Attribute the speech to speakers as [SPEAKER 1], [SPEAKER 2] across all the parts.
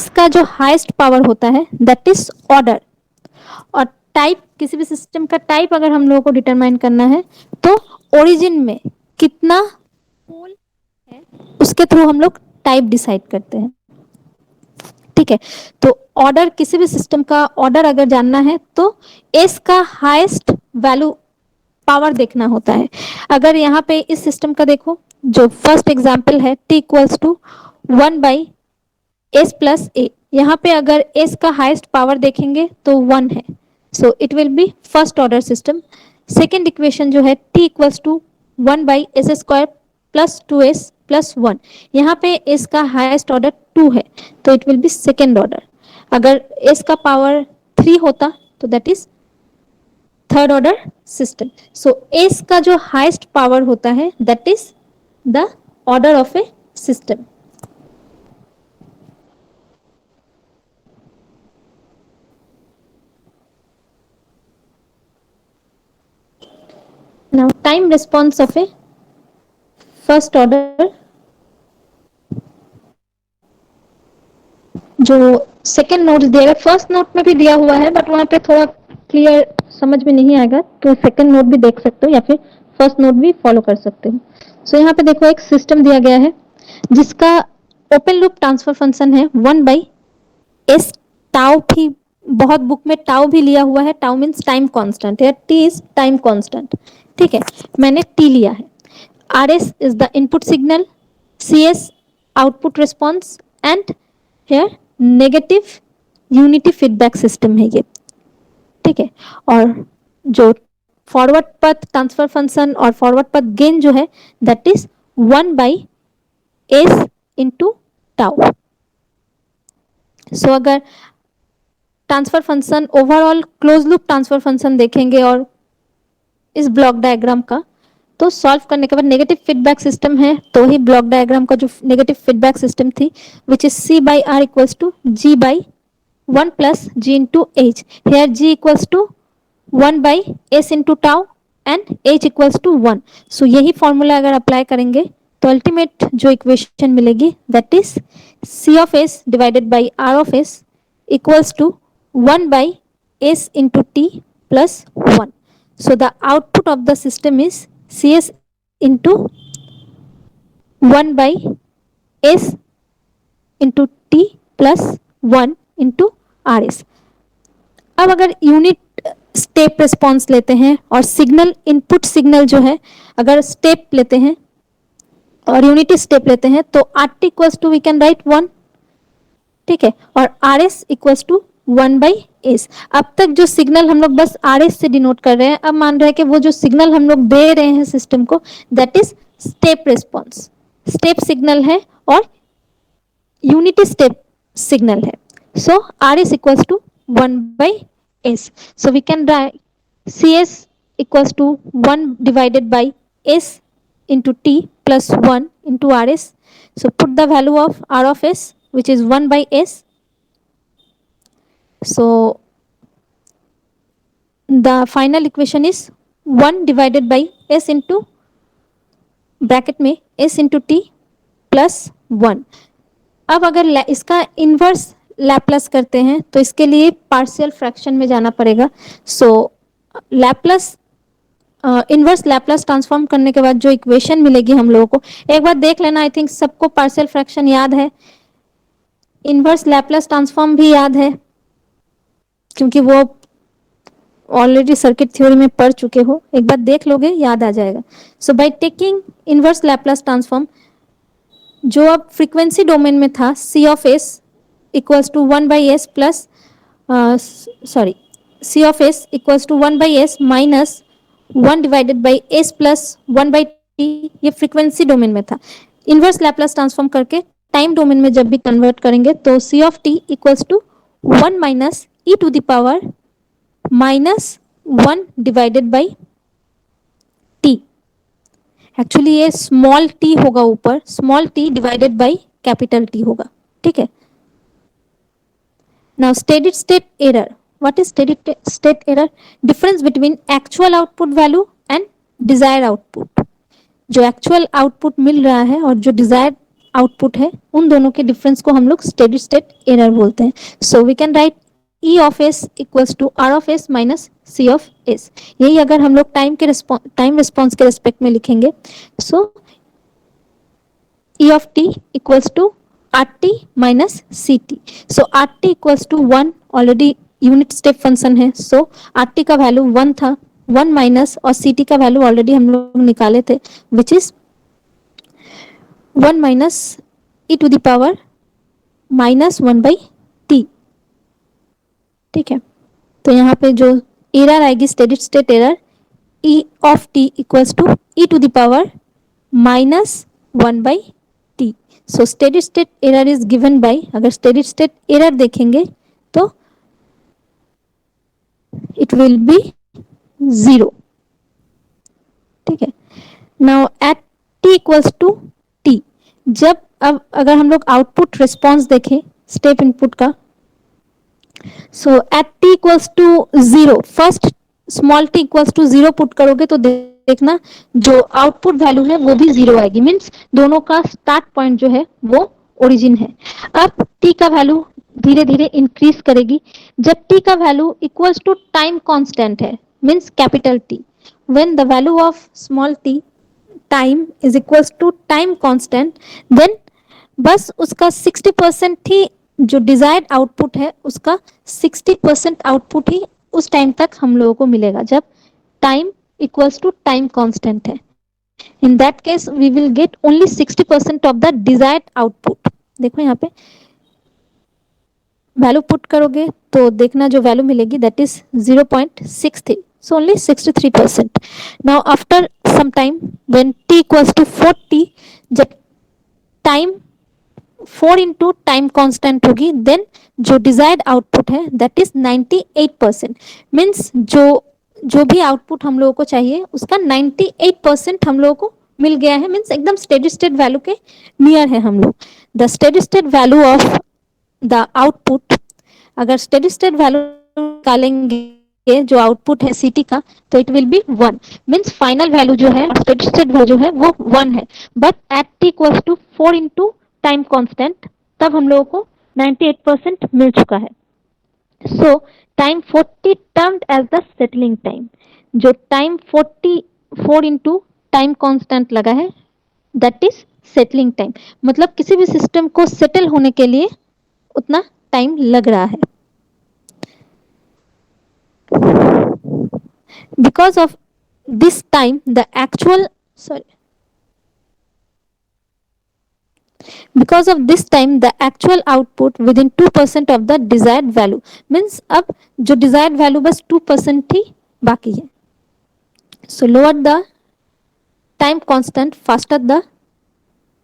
[SPEAKER 1] S का जो highest power होता है दैट इज ऑर्डर, और टाइप, किसी भी सिस्टम का टाइप अगर हम लोगों को डिटरमाइन करना है तो ओरिजिन में कितना पोल है उसके थ्रू हम लोग टाइप डिसाइड करते हैं। ठीक है, तो ऑर्डर, किसी भी सिस्टम का ऑर्डर अगर जानना है तो एस का हाईएस्ट वैल्यू पावर देखना होता है। अगर यहाँ पे इस सिस्टम का देखो, जो फर्स्ट एग्जांपल है t equals to 1/s plus A, यहाँ पे अगर s का हाईएस्ट पावर देखेंगे तो 1 है, so it will be first order system. Second equation जो है t equals to 1/s² plus 2s plus 1, यहाँ पे s का हाईएस्ट ऑर्डर 2 है, तो it will B second order. अगर s का पावर 3 होता तो that is third order system. So S का जो हाईएस्ट पावर होता है that is the order of A system. Now time response of A first order, जो सेकेंड नोट दिया गया, फर्स्ट नोट में भी दिया हुआ है बट वहां पे थोड़ा क्लियर समझ में नहीं आएगा, तो सेकेंड नोट भी देख सकते हो या फिर फर्स्ट नोट भी फॉलो कर सकते हो। सो यहाँ पे देखो एक सिस्टम दिया गया है जिसका ओपन लूप ट्रांसफर फंक्शन है 1/s, टाउ भी, बहुत बुक में टाउ भी लिया हुआ है, टाउ मीन्स टाइम कांस्टेंट है, टी इज टाइम कांस्टेंट। ठीक है, मैंने टी लिया है। R S is the input signal, C S output response, and here negative unity feedback system है ये। ठीक है, और जो फॉरवर्ड पथ ट्रांसफर फंक्शन और फॉरवर्ड पथ गेन जो है that is 1/s into tau. So अगर transfer function overall close loop transfer function देखेंगे और इस ब्लॉक डायग्राम का, तो सॉल्व करने के बाद नेगेटिव फीडबैक सिस्टम है, तो ही ब्लॉक डायग्राम का जो नेगेटिव फीडबैक सिस्टम थी which is C/R equals to G/1 plus G into H, here G equals to 1/s into tau and H equals to 1। So यही formula अगर apply करेंगे तो ultimate जो इक्वेशन मिलेगी that is C of S divided by R of S equals to 1/s into T plus 1। So the output of the system is CS into 1/s into T plus 1 into RS। अब अगर unit step response लेते हैं और signal, input signal जो है अगर step लेते हैं और यूनिटी स्टेप लेते हैं तो RT equals to we can write 1। ठीक है, और RS इक्वल्स टू 1/s। अब तक जो सिग्नल हम लोग बस RS से डिनोट कर रहे हैं, अब मान रहे हैं कि वो जो सिग्नल हम लोग दे रहे हैं सिस्टम को that is step response, step signal है और यूनिटी स्टेप सिग्नल है। So RS equals to 1/s। So we can write CS equals to 1 divided by S into T plus 1 into RS. So put the value of R of S which is 1/s. So the final equation is 1 divided by S into bracket में S into T plus 1। अब अगर इसका inverse Laplace करते हैं तो इसके लिए partial fraction में जाना पड़ेगा। सो लैप्लस, इनवर्स लैप्लस ट्रांसफॉर्म करने के बाद जो इक्वेशन मिलेगी हम लोगों को, एक बार देख लेना, आई थिंक सबको पार्शियल फ्रैक्शन याद है, इनवर्स लैप्लस ट्रांसफॉर्म भी याद है क्योंकि वो ऑलरेडी सर्किट थ्योरी में पढ़ चुके हो, एक बार देख लोगे याद आ जाएगा। So by taking inverse Laplace transform, जो अब फ्रीक्वेंसी डोमेन में था C of S equals to 1/s plus C of S equals to 1/s minus 1 divided by S plus 1/t, ये फ्रीक्वेंसी डोमेन में था। इनवर्स लैप्लस ट्रांसफॉर्म करके time domain में जब भी कन्वर्ट करेंगे तो C of t equals to 1 minus e to the power minus 1 divided by t। Actually ये स्मॉल t होगा ऊपर, small t divided by capital T होगा। ठीक है, now steady state error. What is steady state error? Difference between actual output value and desired output। जो actual output मिल रहा है और जो desired आउटपुट है, उन दोनों के डिफरेंस को हम लोग स्टेडी स्टेट एरर बोलते हैं. So we can write E of S equals to R of S minus C of S. यही अगर हम लोग टाइम रिस्पॉन्स के रेस्पेक्ट में लिखेंगे, सो E of t equals to RT minus CT. So RT equals to 1 already unit step function है. सो RT का value 1 था, 1 माइनस और CT का वैल्यू ऑलरेडी हम लोग निकाले थे which is 1 minus e to the power minus 1 by T. ठीक है, तो यहाँ पे जो एरर आएगी स्टेडी स्टेट एरर E ऑफ t equals to e to the power minus 1 by T. So steady state error is given by, अगर steady state error देखेंगे तो इट विल बी 0. ठीक है, now at t equals to t, जब अब अगर हम लोग आउटपुट रिस्पॉन्स देखें स्टेप इनपुट का, so at t equals to 0, first small t equals to 0 put करोगे तो देखना जो आउटपुट वैल्यू है वो भी 0 आएगी. मीन्स दोनों का स्टार्ट पॉइंट जो है वो ओरिजिन है. अब t का वैल्यू धीरे धीरे इंक्रीज करेगी. जब t का value equals to time constant है, means capital T, when the value of small t time is equals to time constant, then बस उसका 60% ही जो डिजायर्ड आउटपुट है उसका 60% आउटपुट ही उस टाइम तक हम लोगों को मिलेगा जब time equals to time constant है. In that case we will get only 60% of the desired output. देखो यहाँ पे वैल्यू पुट करोगे तो देखना जो वैल्यू मिलेगी that is 0.63, so only 63%. Now after some time when t equals to 40, जब टाइम 4 into टाइम कांस्टेंट होगी, देन जो डिजायर्ड आउटपुट है that is 98%. मीन्स जो भी आउटपुट हम लोगों को चाहिए उसका 98% हम लोगों को मिल गया है. मीन्स एकदम स्टेडी स्टेट वैल्यू के नियर है हम लोग. The steady state value of the output, अगर स्टेडी स्टेट वैल्यू निकालेंगे जो आउटपुट है CT का, तो it will be 1. Means final value जो है स्टेडी स्टेट वैल्यू है वो 1 है. But at t equals to 4 into time constant तब हम लोगों को 98% मिल चुका है. So time 40 termed as the settling time. जो time 44 into time constant लगा है that is settling time. मतलब किसी भी सिस्टम को सेटल होने के लिए उतना टाइम लग रहा है. Because of this time the actual because of this time the actual output within 2% of the desired value. means अब जो desired value बस 2% ही बाकी है. so lower the time constant faster the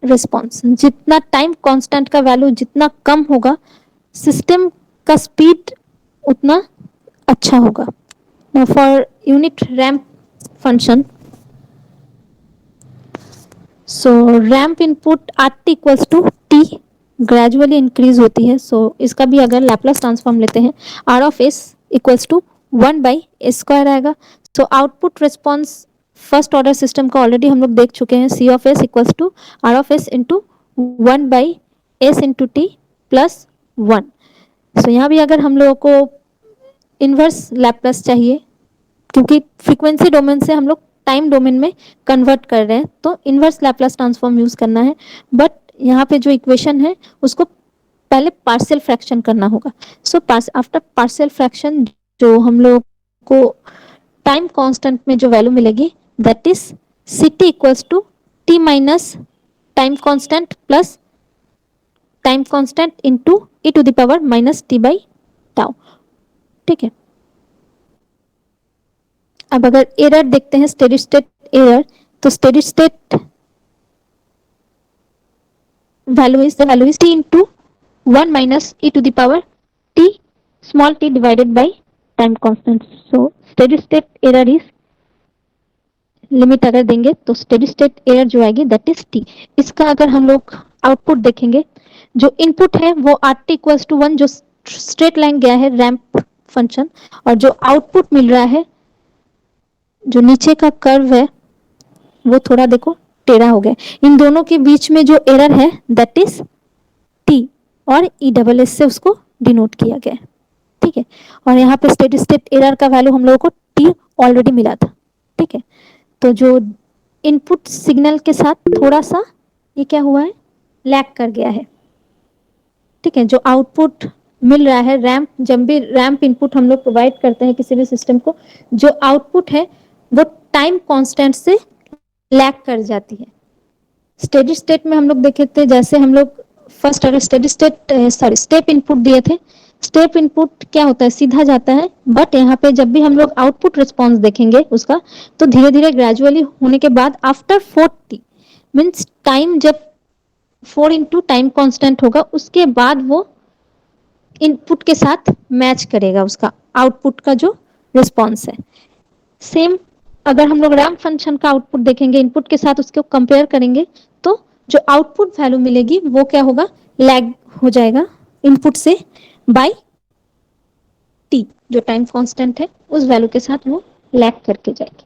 [SPEAKER 1] response. जितना time constant का value जितना कम होगा system का स्पीड उतना अच्छा होगा. now for unit ramp function, so ramp input RT equals to t gradually increase होती है. सो इसका भी अगर लैप्लास ट्रांसफॉर्म लेते हैं R of S equals to 1 by S square आएगा. So output response first order system का ऑलरेडी हम लोग देख चुके हैं. C of S equals to R of S into 1 by S into T plus 1. सो यहाँ भी अगर हम लोगों को इन्वर्स लैप्लास चाहिए, क्योंकि फ्रीक्वेंसी डोमेन से हम लोग टाइम डोमेन में कन्वर्ट कर रहे हैं, तो इनवर्स लैप्लास ट्रांसफॉर्म यूज करना है. बट यहाँ पे जो इक्वेशन है उसको पहले पार्शियल फ्रैक्शन करना होगा. सो आफ्टर पार्शियल फ्रैक्शन जो हम लोग को टाइम कांस्टेंट में जो वैल्यू मिलेगी that is CT equals to t minus time constant plus time constant into e to the power minus t by tau. ठीक है, अब अगर एरर देखते हैं स्टेडी स्टेट एरर, तो steady state value is t into 1 minus e to the power t small t divided by time constant. so steady state error is, limit अगर देंगे तो स्टेडी स्टेट एरर जो आएगी that is t. इसका अगर हम लोग आउटपुट देखेंगे, जो इनपुट है वो RT इक्वल्स टू 1 जो स्ट्रेट लाइन गया है रैंप फंक्शन, और जो आउटपुट मिल रहा है जो नीचे का कर्व है वो थोड़ा देखो टेढ़ा हो गया। इन दोनों के बीच में जो एरर है दैट इज टी, और ई डबल एस से उसको डिनोट किया गया। ठीक है, और यहाँ पे स्टेडी स्टेट एरर का वैल्यू हम लोगों को टी ऑलरेडी मिला था। ठीक है, तो जो इनपुट सिग्नल के साथ थोड़ा सा ये क्या हुआ है, लैग कर गया है। ठीक है, जो आउटपुट मिल रहा है रैम्प, जब भी रैम्प इनपुट हम लोग प्रोवाइड करते हैं किसी भी सिस्टम को, जो आउटपुट है वो टाइम कांस्टेंट से लैग कर जाती है। स्टेडी स्टेट में हम लोग देखे थे, जैसे हम लोग फर्स्ट अगर steady state sorry step input दिए थे, स्टेप इनपुट क्या होता है, सीधा जाता है, बट यहाँ पे जब भी हम लोग आउटपुट रिस्पॉन्स देखेंगे उसका, तो धीरे धीरे ग्रेजुअली होने के बाद आफ्टर 40 मीन्स टाइम जब 4 इंटू टाइम कॉन्स्टेंट होगा उसके बाद वो इनपुट के साथ मैच करेगा उसका आउटपुट का जो रिस्पॉन्स है। सेम अगर हम लोग रैम्प फंक्शन का आउटपुट देखेंगे इनपुट के साथ उसको कंपेयर करेंगे, तो जो आउटपुट वैल्यू मिलेगी वो क्या होगा, लैग हो जाएगा इनपुट से बाय टी, जो टाइम कांस्टेंट है उस वैल्यू के साथ वो लैग करके जाएगी।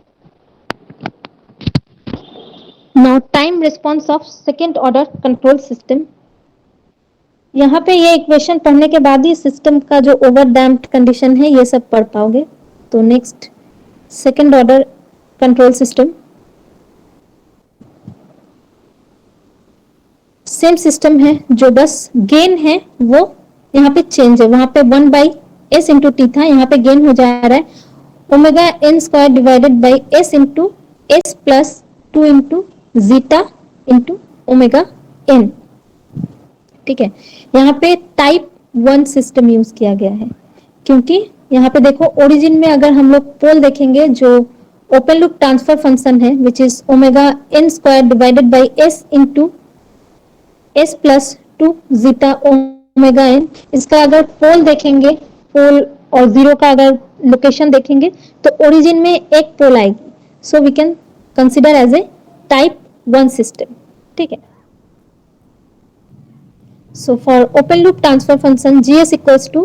[SPEAKER 1] Now time response of second order control system. यहाँ पे ये इक्वेशन पढ़ने के बाद ही सिस्टम का जो ओवर डैम्प्ड कंडीशन है ये सब पढ़ पाओगे। तो next second order control system, same system है, जो बस गेन है वो यहाँ पे चेंज है, वहां पे 1/s इंटू टी था, यहाँ पे गेन हो जा रहा है omega N square divided by S into S plus 2 into zeta into omega N. ठीक है, यहाँ पे टाइप 1 सिस्टम यूज किया गया है, क्योंकि यहाँ पे देखो ओरिजिन में अगर हम लोग पोल देखेंगे, जो ओपन लूप ट्रांसफर फंक्शन है which is omega N square divided by S into S plus 2 zeta omega n, इसका अगर पोल देखेंगे, पोल और जीरो का अगर लोकेशन देखेंगे तो ओरिजिन में एक पोल आएगी, so we can consider as a type 1 system. ठीक है, so for open loop transfer function gs equals to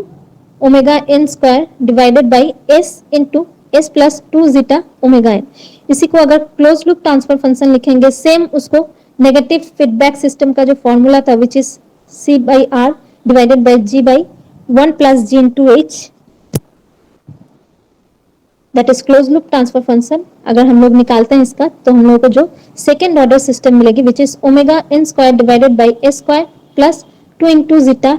[SPEAKER 1] omega n square divided by s into s plus 2 zeta omega n। इसी को अगर close loop transfer function लिखेंगे, same उसको negative feedback system का जो formula था which is c by r divided by g by 1 plus g into h, that is close loop transfer function. अगर हम लोग निकालते हैं इसका तो हम लोग को जो सेकेंड ऑर्डर सिस्टम मिलेगी which is omega N square divided by S square plus 2 into zeta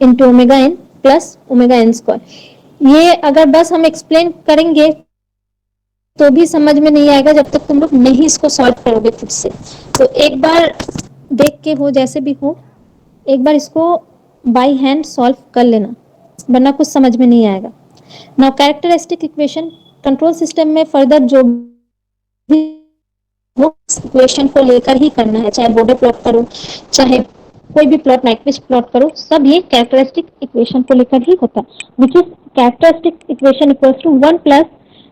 [SPEAKER 1] into omega n plus omega N square. ये अगर बस हम एक्सप्लेन करेंगे तो भी समझ में नहीं आएगा जब तक तुम लोग नहीं इसको सॉल्व करोगे खुद से। तो एक बार देख के हो जैसे भी हो, एक बार इसको बाय हैंड सॉल्व कर लेना, वरना कुछ समझ में नहीं आएगा। Now characteristic equation control system में फर्दर जो भी वो इक्वेशन को लेकर ही करना है, चाहे बॉर्डर प्लॉट करो, चाहे कोई भी प्लॉट नाइक्विस्ट प्लॉट करो, सब ये कैरेक्टरिस्टिक इक्वेशन को लेकर ही होता है, which is characteristic equation equals to 1 plus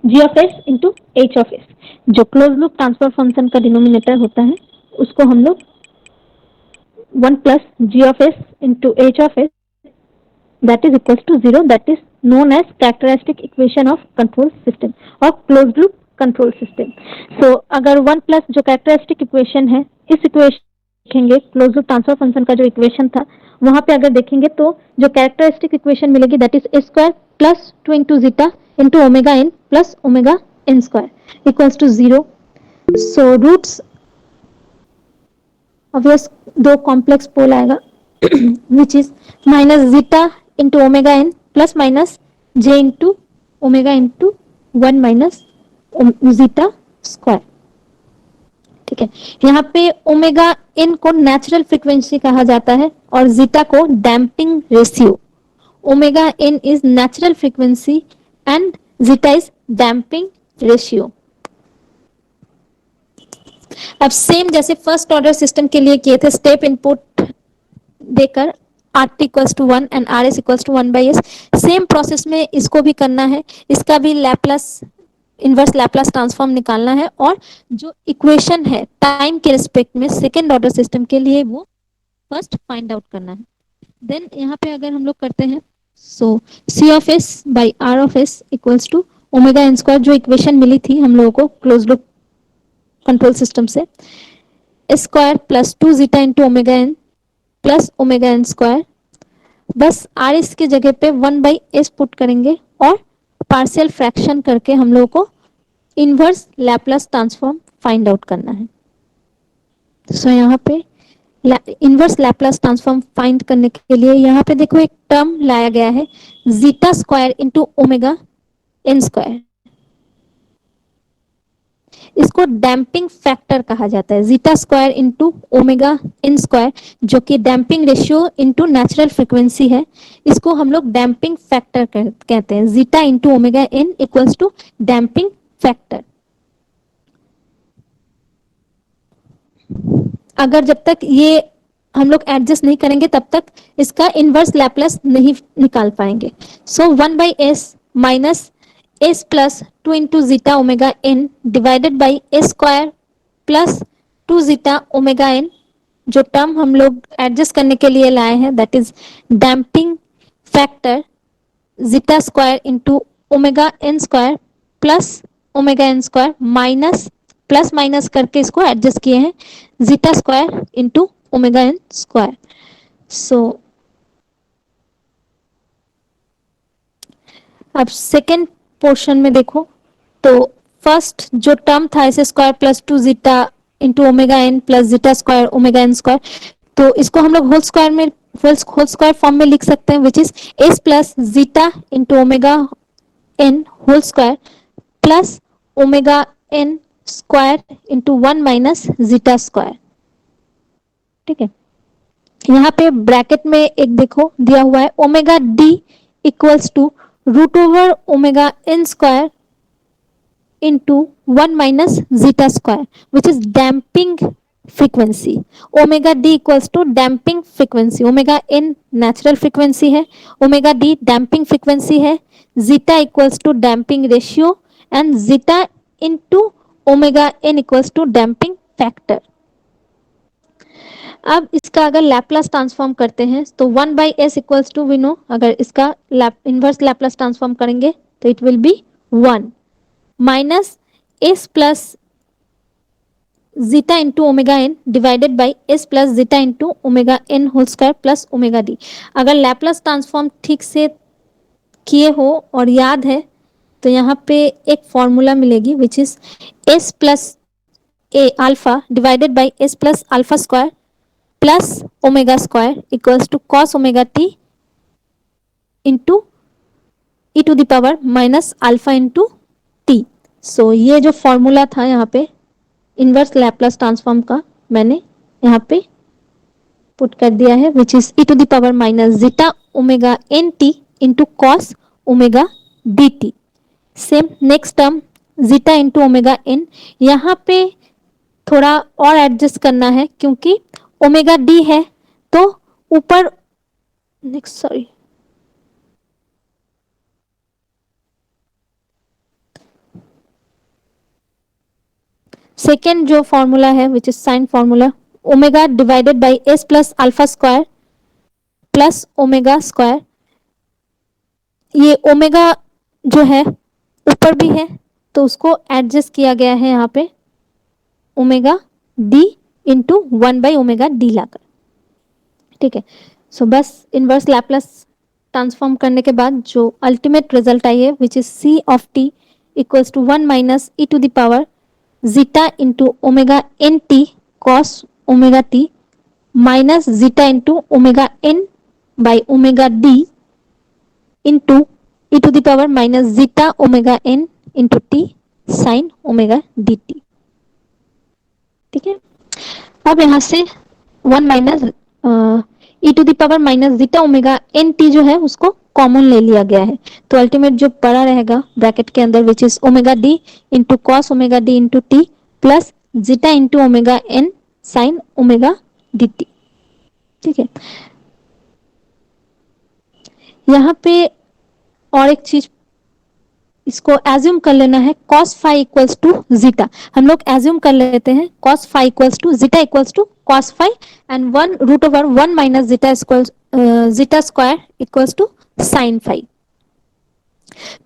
[SPEAKER 1] G of s into H of s. जो क्लोज लूप ट्रांसफर फंक्शन का डिनोमिनेटर होता है उसको हम लोग 1 plus G of s into H of s that is equals to 0, that is known as characteristic equation of control system or closed loop control system। so अगर 1 plus जो characteristic equation है, इस equation देखेंगे close loop transfer function का जो equation था वहां पे अगर देखेंगे तो जो कैरेक्टरिस्टिक इक्वेशन मिलेगी that is a square plus 2 into zeta into omega n plus omega N square equals to 0। So roots obvious दो कॉम्प्लेक्स पोल आएगा which is minus zeta into omega n plus minus j into omega into 1 minus zeta square. ठीक है, यहाँ पे omega n को natural frequency कहा जाता है और जीटा को damping ratio. Omega n is natural frequency and zeta is damping ratio. अब सेम जैसे फर्स्ट ऑर्डर सिस्टम के लिए किए थे, स्टेप इनपुट देकर RT equals to 1 and RS equals to 1/s, same process में इसको भी करना है। इसका भी लैप्लास इनवर्स लैप्लास ट्रांसफॉर्म निकालना है और जो इक्वेशन है टाइम के रिस्पेक्ट में सेकेंड ऑर्डर सिस्टम के लिए वो फर्स्ट फाइंड आउट करना है। देन यहाँ पे अगर हम लोग करते हैं so C of S by R of S equals to omega N square, जो इक्वेशन मिली थी हम लोगों को क्लोज लूप कंट्रोल सिस्टम से, square plus 2 zeta into omega n plus omega N square, बस आर एस की जगह पे 1/s पुट करेंगे और पार्शियल फ्रैक्शन करके हम लोगों को inverse Laplace transform find out करना है। सो यहाँ पे इनवर्स लैप्लास ट्रांसफॉर्म फाइंड करने के लिए यहाँ पे देखो एक टर्म लाया गया है, zeta square into omega N square. इसको डैम्पिंग फैक्टर कहा जाता है, zeta square into omega N square, जो कि damping ratio into natural frequency है। इसको हम लोग डैम्पिंग फैक्टर कहते हैं। Zeta into omega n equals to damping factor. अगर जब तक ये हम लोग एडजस्ट नहीं करेंगे तब तक इसका इनवर्स लैप्लास नहीं निकाल पाएंगे। So 1/s minus S plus 2 into zeta omega N divided by S square plus 2 zeta omega N, जो टर्म हम लोग एडजस्ट करने के लिए लाए हैं that is damping factor zeta square into omega N square plus omega N square minus plus minus करके इसको एडजस्ट किए हैं zeta square into omega N square. So अब सेकेंड पोर्शन में देखो तो फर्स्ट जो टर्म था s square plus 2 zeta into omega n plus zeta square omega N square, तो इसको हम लोग होल स्क्वायर में होल स्क्वायर फॉर्म में लिख सकते हैं which is S plus zeta into omega n whole square plus omega N square into 1 minus zeta square. ठीक है, यहाँ पे ब्रैकेट में एक देखो दिया हुआ है omega d equals to root over omega N square into 1 minus zeta square, which is damping frequency. Omega d equals to damping frequency. Omega n natural frequency है, omega d damping frequency है, zeta equals to damping ratio and zeta into omega n equals to damping factor. अब इसका अगर Laplace transform करते हैं तो 1/s equals to we know, अगर इसका इनवर्स लैप्लास ट्रांसफॉर्म करेंगे तो it will be 1 minus S plus zeta into omega N divided by S plus zeta into omega n whole square plus omega d. अगर Laplace transform ठीक से किए हो और याद है तो यहाँ पे एक फॉर्मूला मिलेगी which is S plus A alpha divided by S plus alpha square plus omega square equals to cos omega T into E to the power minus alpha into T. So ये जो formula था यहाँ पे inverse Laplace transform का मैंने यहाँ पे put कर दिया है which is e to the power minus zeta omega n t into cos omega d t. Same next term zeta into omega n, यहाँ पे थोड़ा और एडजस्ट करना है क्योंकि ओमेगा डी है तो ऊपर नेक्स्ट सॉरी सेकेंड जो फॉर्मूला है which is sine formula omega divided by S plus alpha square plus omega square. ये ओमेगा जो है ऊपर भी है तो उसको एडजस्ट किया गया है यहाँ पे ओमेगा डी इंटू 1/ओमेगा डी लाकर। ठीक है, सो बस इनवर्स लैप्लास ट्रांसफॉर्म करने के बाद जो अल्टीमेट रिजल्ट आई है which is c of t equals to 1 minus e to the power zeta into omega n t cos omega t minus zeta into omega n by omega d into E to the power minus zeta omega n into t sine omega d t. ठीक है, अब यहाँ से 1 minus e to the power minus zeta omega n t जो है उसको common ले लिया गया है तो अल्टीमेट जो पड़ा रहेगा ब्रैकेट के अंदर which is omega d into cos omega d into T plus zeta into omega n sine omega d t. ठीक है, यहाँ पे और एक चीज इसको एज्यूम कर लेना है cos phi equals to zeta. हम लोग एज्यूम कर लेते हैं cos phi equals to zeta equals to cos phi and 1 root over 1 minus zeta equals zeta square equals to sine phi.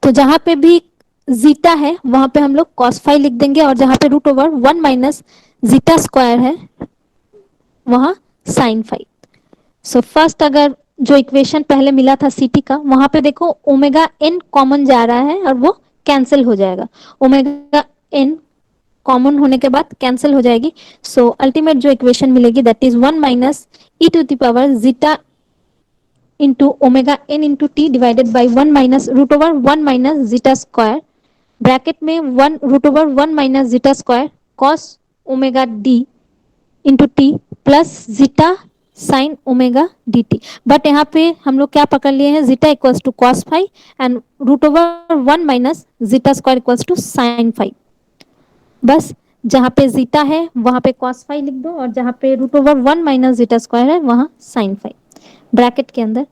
[SPEAKER 1] तो जहां पे भी जीटा है वहां पे हम लोग cos फाई लिख देंगे और जहां पे root over 1 minus zeta square है वहां साइन 5। सो फर्स्ट अगर जो इक्वेशन पहले मिला था सीटी का, वहां पे देखो ओमेगा एन कॉमन जा रहा है और वो कैंसिल हो जाएगा। ओमेगा एन कॉमन होने के बाद कैंसिल हो जाएगी। सो अल्टीमेट जो इक्वेशन मिलेगी that is 1 minus e to the power zeta into omega n into t divided by 1 minus root over 1 minus zeta square, bracket में 1 root over 1 minus zeta square cos omega d into T plus zeta sine omega d t. But यहाँ पे हम लोग क्या पकड़ लिए हैं, zeta equals to cos five and root over 1 minus zeta square equals to sine 5। बस जहां पे जीटा है वहां पे cos फाइव लिख दो और जहां पे root over 1 minus zeta square है वहां साइन 5 ब्रैकेट के अंदर।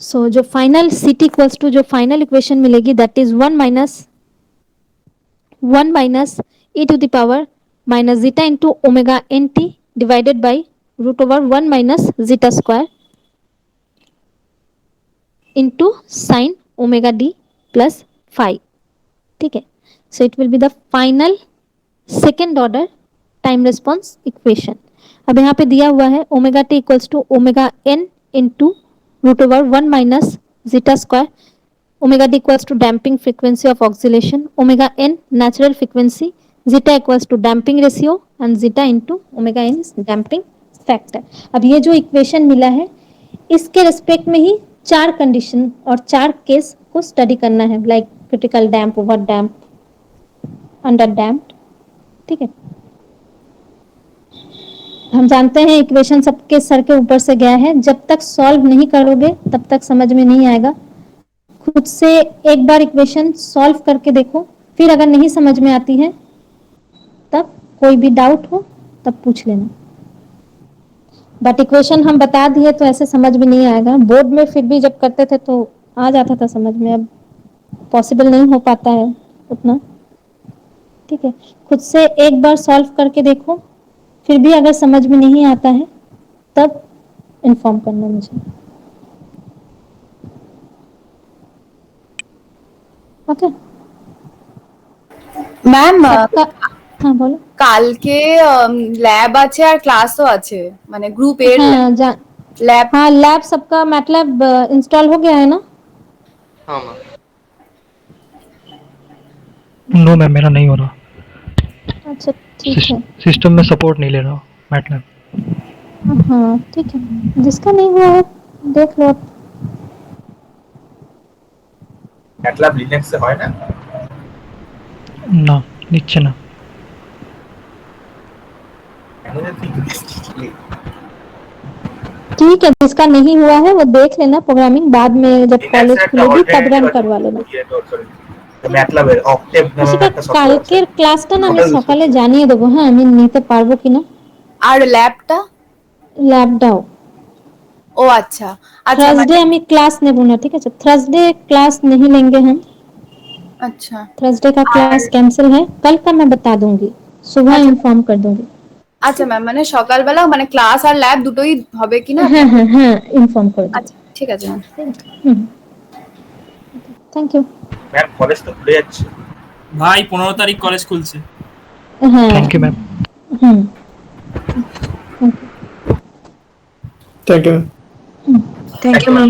[SPEAKER 1] सो जो फाइनल सीटी इक्वल्स टू जो फाइनल इक्वेशन मिलेगी that is 1 minus e to the power minus zeta into omega n t divided by root over 1 minus zeta square into sine omega d plus 5। ठीक है, so it will be the final second order time response equation. अब यहाँ पे दिया हुआ है omega t equals to omega n into root over 1 minus zeta square, omega d equals to damping frequency of oscillation, omega n natural frequency, zeta equals to damping ratio and zeta into omega n damping factor. अब ये जो equation मिला है इसके respect में ही 4 condition और 4 case को study करना है, लाइक क्रिटिकल डैम्प, ओवर डैम्प, अंडर डैम्प्ड। ठीक है, हम जानते हैं इक्वेशन सबके सर के ऊपर से गया है, जब तक सॉल्व नहीं करोगे तब तक समझ में नहीं आएगा। खुद से एक बार इक्वेशन सॉल्व करके देखो, फिर अगर नहीं समझ में आती है तब कोई भी डाउट हो तब पूछ लेना। बट इक्वेशन हम बता दिए तो ऐसे समझ में नहीं आएगा। बोर्ड में फिर भी जब करते थे तो आ जाता था समझ में, अब पॉसिबल नहीं हो पाता है उतना। ठीक है, खुद से एक बार सॉल्व करके देखो, फिर भी अगर समझ में नहीं आता है तब इन्फॉर्म करना मुझे। ओके
[SPEAKER 2] ম্যাম
[SPEAKER 1] हाँ बोलो।
[SPEAKER 2] কালকে ল্যাব আছে আর ক্লাসও আছে, মানে গ্রুপ এর
[SPEAKER 1] हाँ
[SPEAKER 2] ল্যাব।
[SPEAKER 1] हाँ लैब सबका मैटलैब इंस्टॉल हो गया है ना?
[SPEAKER 3] हाँ मैम।
[SPEAKER 4] नो मैम, मेरा नहीं हो रहा।
[SPEAKER 1] अच्छा ठीक है,
[SPEAKER 4] सिस्टम में सपोर्ट नहीं ले रहा मैटलैब।
[SPEAKER 1] हाँ ठीक है, जिसका नहीं हुआ है देख लो।
[SPEAKER 3] MATLAB লিনাক্স এ হয় না?
[SPEAKER 4] না, নিচ্ছে না।
[SPEAKER 1] ठीक है, जिसका नहीं हुआ है वो देख लेना, प्रोग्रामिंग बाद में जब कॉलेज खुलेगी तब रन करवा लेना।
[SPEAKER 3] MATLAB এর অক্টেভ নামে একটা সফটওয়্যার আছে।
[SPEAKER 1] কালকের ক্লাসটা না আমি সকালে জানিয়ে দেবো, হ্যাঁ আমি নিতে পারবো কিনা।
[SPEAKER 2] আর ল্যাবটা?
[SPEAKER 1] ল্যাবটাও
[SPEAKER 2] ও আচ্ছা আচ্ছা
[SPEAKER 1] थर्सडे আমি ক্লাস নেব না, ঠিক আছে? थर्सडे क्लास नहीं लेंगे हम।
[SPEAKER 2] আচ্ছা
[SPEAKER 1] थर्सडे का क्लास कैंसिल है, कल का मैं बता दूंगी, सुबह इन्फॉर्म कर दूंगी।
[SPEAKER 2] আচ্ছা ম্যাম, মানে সকালবেলা মানে ক্লাস আর ল্যাব দুটোই হবে কিনা?
[SPEAKER 1] হ্যাঁ হ্যাঁ হ্যাঁ ইনফর্ম করে দেবো।
[SPEAKER 2] আচ্ছা ঠিক আছে ma'am.
[SPEAKER 1] Thank you
[SPEAKER 3] ma'am. College তো খুলে যাচ্ছে
[SPEAKER 5] ভাই, 15 তারিখ কলেজ খুলছে।
[SPEAKER 1] হ্যাঁ
[SPEAKER 4] थैंक यू मैम।
[SPEAKER 1] হুম
[SPEAKER 6] Thank you.
[SPEAKER 3] Thank you ma'am.